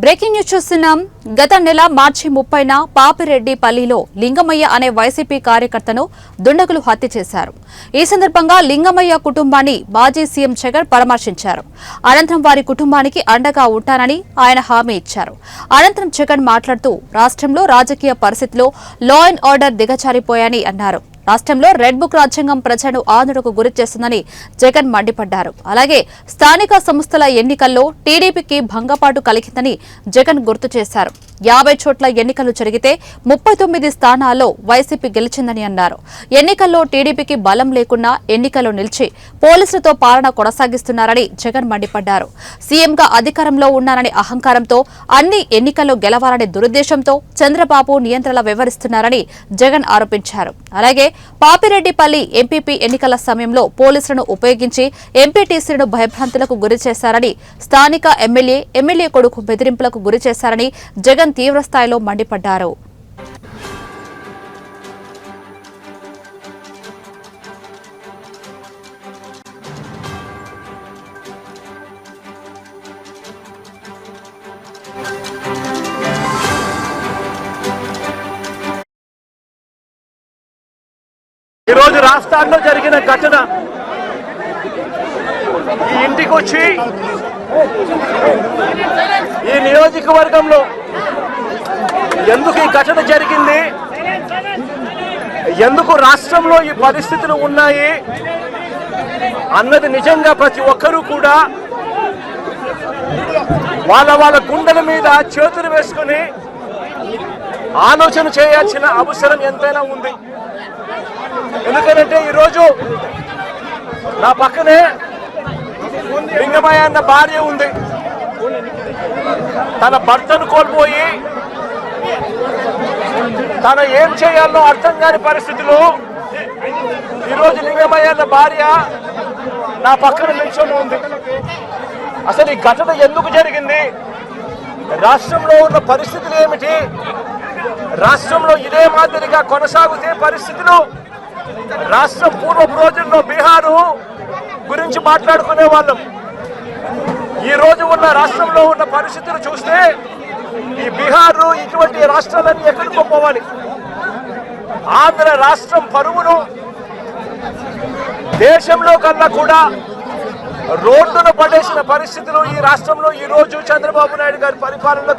Breaking news చూస్తున్నాం. గత నెల మార్చి 30న పాపిరెడ్డిపల్లిలో లింగమయ్య అనే వైసీపీ కార్యకర్తను దుండగులు హత్య చేశారు. ఈ సందర్భంగా లింగమయ్య కుటుంబాన్ని మాజీ సీఎం జగన్ పరామర్శించారు. అనంతరం వారి కుటుంబానికి అండగా ఉంటానని ఆయన హామీ ఇచ్చారు. అనంతరం జగన్ మాట్లాడుతూ రాష్ట్రంలో రాజకీయ పరిస్థితుల్లో లా అండ్ ఆర్డర్ దిగజారిపోయాయని అన్నారు. రాష్ట్రంలో రెడ్ బుక్ రాజ్యాంగం ప్రజలను ఆందోళనకు గురి చేస్తుందని జగన్ మండిపడ్డారు. అలాగే స్థానిక సంస్థల ఎన్నికల్లో టీడీపీకి భంగపాటు కలిగిందని జగన్ గుర్తు చేశారు. 50 చోట్ల ఎన్నికలు జరిగితే 39 స్థానాల్లో వైసీపీ గెలిచిందని అన్నారు. ఎన్నికల్లో టీడీపీకి బలం లేకున్నా ఎన్నికల్లో నిలిచి పోలీసులతో పాలన కొనసాగిస్తున్నారని జగన్ మండిపడ్డారు. సీఎంగా అధికారంలో ఉన్నారనే అహంకారంతో అన్ని ఎన్నికల్లో గెలవాలనే దురుద్దేశంతో చంద్రబాబు నియంత్రణ వ్యవహరిస్తున్నారని జగన్ ఆరోపించారు. అలాగే పాపిరెడ్డిపల్లి ఎంపీపీ ఎన్నికల సమయంలో పోలీసులను ఉపయోగించి ఎంపీటీసీలను భయభ్రాంతులకు గురి చేశారని, స్థానిక ఎమ్మెల్యే కొడుకు బెదిరింపులకు గురి చేశారని జగన్ తీవ్రస్థాయిలో మండిపడ్డారు. ఈరోజు రాష్ట్రాల్లో జరిగిన ఘటన, ఈ ఇంటికి వచ్చి ఈ నియోజకవర్గంలో ఎందుకు ఈ ఘటన జరిగింది, ఎందుకు రాష్ట్రంలో ఈ పరిస్థితులు ఉన్నాయి అన్నది నిజంగా ప్రతి ఒక్కరూ కూడా వాళ్ళ గుండెల మీద చేతులు వేసుకుని ఆలోచన చేయాల్సిన అవసరం ఎంతైనా ఉంది. ఎందుకంటే ఈరోజు నా పక్కనే లింగమయ్య అన్న భార్య ఉంది. తన భర్తను కోల్పోయి తను ఏం చేయాలో అర్థం కాని పరిస్థితిలో ఈరోజు లింగమయ్య అన్న భార్య నా పక్కన నిల్చొని ఉంది. అసలు ఈ ఘటన ఎందుకు జరిగింది, రాష్ట్రంలో ఉన్న పరిస్థితులు ఏమిటి, రాష్ట్రంలో ఇదే మాదిరిగా కొనసాగితే పరిస్థితులు, రాష్ట్రం పూర్వపు రోజుల్లో బీహారు గురించి మాట్లాడుకునే వాళ్ళం. ఈ రోజు ఉన్న రాష్ట్రంలో ఉన్న పరిస్థితులు చూస్తే ఈ బీహారు ఇటువంటి రాష్ట్రాలన్నీ ఎక్కడికో పోవాలి. ఆంధ్ర రాష్ట్రం పరువును దేశంలో కన్నా కూడా రోడ్డును పడేసిన పరిస్థితులు ఈ రాష్ట్రంలో ఈ రోజు చంద్రబాబు నాయుడు గారి పరిపాలనలో